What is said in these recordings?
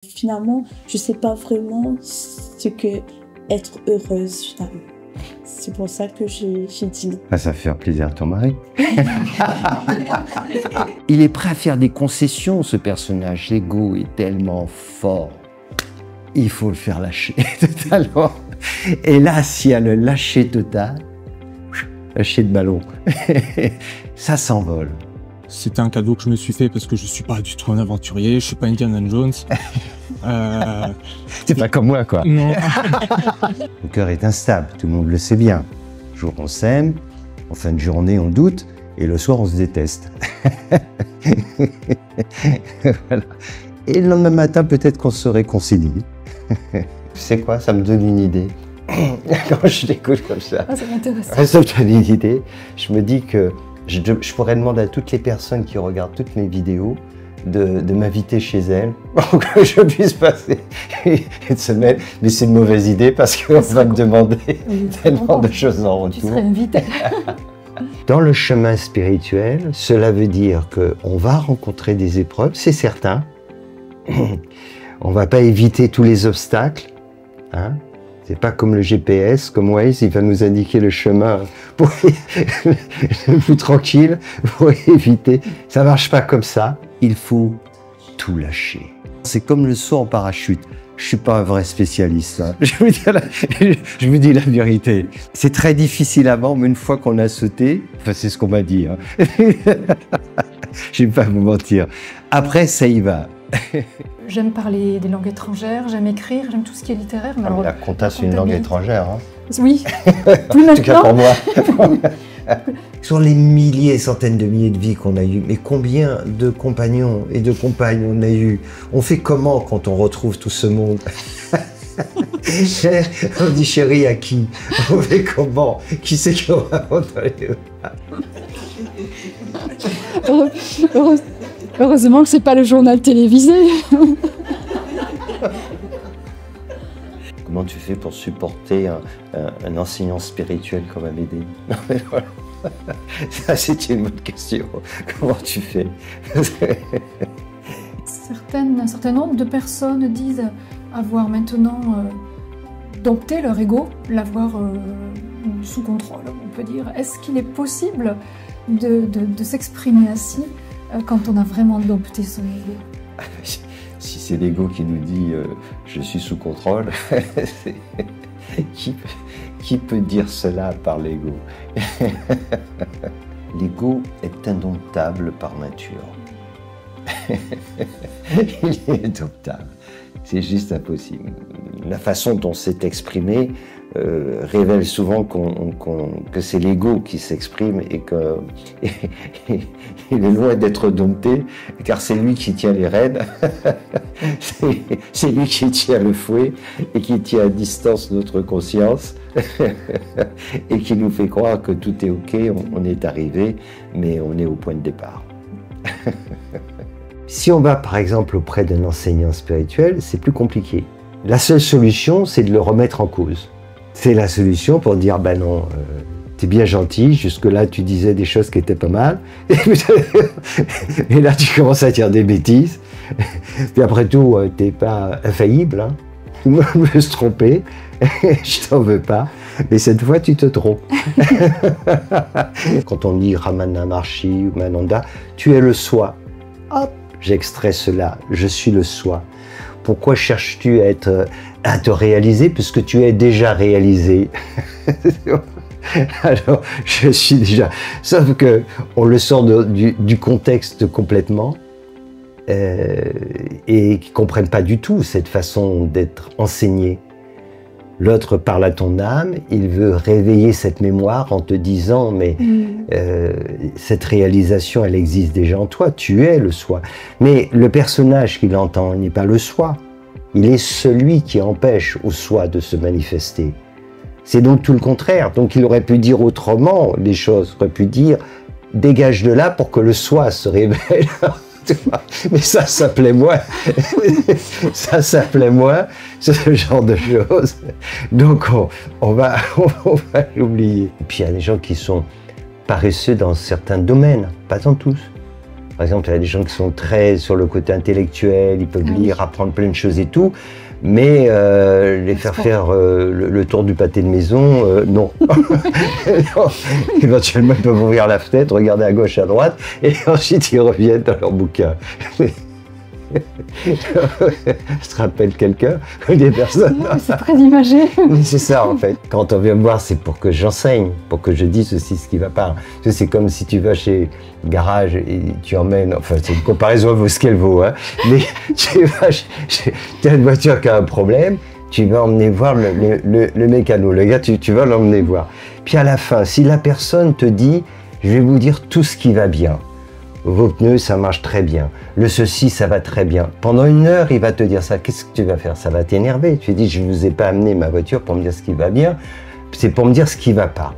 Finalement, je ne sais pas vraiment ce que être heureuse, finalement. C'est pour ça que j'ai dit. Ah, ça fait plaisir à ton mari. Il est prêt à faire des concessions, ce personnage. L'ego est tellement fort. Il faut le faire lâcher totalement. Et là, s'il y a le lâcher total, lâcher de ballon, ça s'envole. C'était un cadeau que je me suis fait parce que je suis pas du tout un aventurier, je suis pas Indiana Jones. T'es pas comme moi, quoi. Non. Le cœur est instable, tout le monde le sait bien. Le jour on s'aime, en fin de journée on doute, et le soir on se déteste. Voilà. Et le lendemain matin, peut-être qu'on se réconcilie. Tu sais quoi, ça me donne une idée. Quand je t'écoute comme ça, Ah, ça m'intéresse. ça me donne une idée. Je me dis que je pourrais demander à toutes les personnes qui regardent toutes mes vidéos de m'inviter chez elles pour que je puisse passer une semaine. Mais c'est une mauvaise idée parce qu'on va me demander tellement de choses en Tu retour. serais invitée. Dans le chemin spirituel, cela veut dire qu'on va rencontrer des épreuves, c'est certain. On ne va pas éviter tous les obstacles. Hein. C'est pas comme le GPS, comme Waze, il va nous indiquer le chemin pour le plus tranquille, pour éviter. Ça marche pas comme ça. Il faut tout lâcher. C'est comme le saut en parachute. Je suis pas un vrai spécialiste. Hein. Je vous dis la vérité. C'est très difficile avant, mais une fois qu'on a sauté, enfin c'est ce qu'on m'a dit. Hein. Je vais pas vous mentir. Après, ça y va. J'aime parler des langues étrangères, j'aime écrire, j'aime tout ce qui est littéraire. Mais alors, la compta, c'est une langue étrangère. Hein. Oui, plus En tout cas pour maintenant. moi. Sur les milliers et centaines de milliers de vies qu'on a eues, mais combien de compagnons et de compagnes on a eu? On fait comment quand on retrouve tout ce monde? On dit chérie à qui? On fait comment? Qui c'est qui on va Heureusement que c'est pas le journal télévisé. Comment tu fais pour supporter un enseignant spirituel comme Amédée? Voilà. Ça, c'est une bonne question. Comment tu fais? Un certain nombre de personnes disent avoir maintenant dompté leur ego, l'avoir sous contrôle, on peut dire. Est-ce qu'il est possible de s'exprimer ainsi quand on a vraiment dompté son ego? Si c'est l'ego qui nous dit je suis sous contrôle, qui peut dire cela par l'ego? L'ego est indomptable par nature. Il est indomptable. C'est juste impossible. La façon dont c'est exprimé révèle souvent que c'est l'ego qui s'exprime et qu'il est loin d'être dompté, car c'est lui qui tient les rênes, c'est lui qui tient le fouet et qui tient à distance notre conscience et qui nous fait croire que tout est ok, on est arrivé, mais on est au point de départ. Si on va par exemple auprès d'un enseignant spirituel, c'est plus compliqué. La seule solution, c'est de le remettre en cause. C'est la solution pour dire, ben non, t'es bien gentil, jusque-là tu disais des choses qui étaient pas mal, et là tu commences à dire des bêtises, puis après tout, t'es pas infaillible, hein. Tout le monde peut se tromper, je t'en veux pas, mais cette fois tu te trompes. Quand on lit Ramana Maharshi ou Mananda, tu es le soi. Hop, j'extrais cela, je suis le soi. Pourquoi cherches-tu à te réaliser puisque tu es déjà réalisé? Alors, je suis déjà... Sauf que on le sort du contexte complètement et qu'ils ne comprennent pas du tout cette façon d'être enseigné. L'autre parle à ton âme, il veut réveiller cette mémoire en te disant mais cette réalisation, elle existe déjà en toi, tu es le soi. Mais le personnage qu'il entend n'est pas le soi, il est celui qui empêche au soi de se manifester. C'est donc tout le contraire. Donc il aurait pu dire autrement les choses, il aurait pu dire dégage de là pour que le soi se révèle. Mais ça s'appelait moins. Ça s'appelait moins, ce genre de choses. Donc on va l'oublier. Et puis il y a des gens qui sont paresseux dans certains domaines, pas dans tous. Par exemple, il y a des gens qui sont très sur le côté intellectuel, ils peuvent lire, apprendre plein de choses et tout, mais les faire le tour du pâté de maison, non. Non. Éventuellement, ils peuvent ouvrir la fenêtre, regarder à gauche, à droite, et ensuite ils reviennent dans leur bouquin. Je te rappelle quelqu'un ou des personnes? C'est très imagé. C'est ça en fait. Quand on vient me voir, c'est pour que j'enseigne, pour que je dise aussi ce qui va pas. C'est comme si tu vas chez Garage et tu emmènes, enfin c'est une comparaison, elle vaut ce qu'elle vaut, hein. Mais tu as une voiture qui a un problème, tu vas emmener voir le mécano, le gars, tu vas l'emmener voir. Puis à la fin, si la personne te dit, je vais vous dire tout ce qui va bien. Vos pneus, ça marche très bien. Le ceci, ça va très bien. Pendant 1 heure, il va te dire ça. Qu'est-ce que tu vas faire? Ça va t'énerver. Tu dis, je ne vous ai pas amené ma voiture pour me dire ce qui va bien. C'est pour me dire ce qui ne va pas.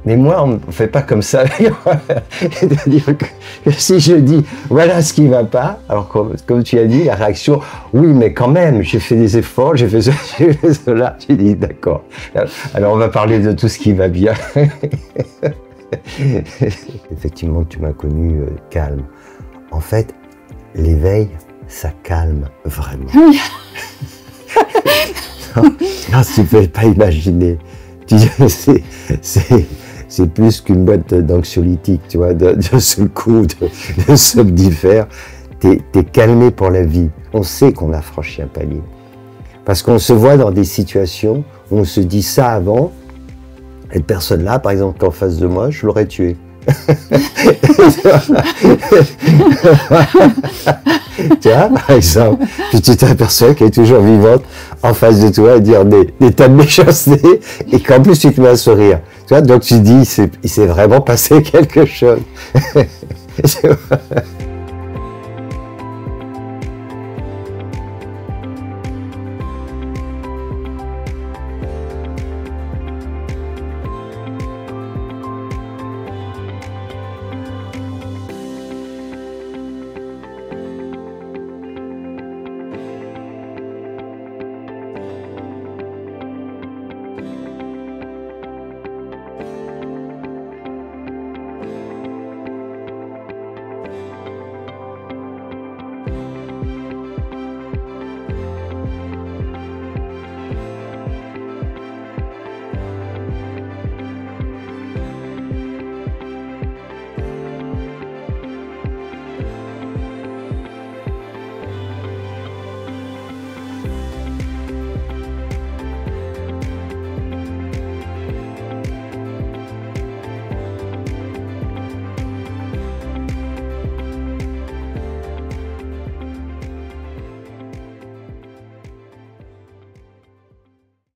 Mais moi, on ne fait pas comme ça. C'est-à-dire que si je dis, voilà ce qui ne va pas, alors comme tu as dit, la réaction, oui, mais quand même, j'ai fait des efforts, j'ai fait ça, j'ai fait cela. Tu dis, d'accord. Alors, on va parler de tout ce qui va bien. Effectivement, tu m'as connu calme. En fait, l'éveil, ça calme vraiment. Oui. Non, tu ne peux pas imaginer. C'est plus qu'une boîte d'anxiolytiques, tu vois, de seul coup, de somnifères. T'es calmé pour la vie. On sait qu'on a franchi un palier. Parce qu'on se voit dans des situations où on se dit ça avant. Cette personne-là, par exemple, qu'en face de moi, je l'aurais tué. Tu vois, par exemple, puis tu t'aperçois qu'elle est toujours vivante en face de toi à dire des tas de méchancetés et qu'en plus tu te mets à sourire. Tu vois, donc tu dis, il s'est vraiment passé quelque chose.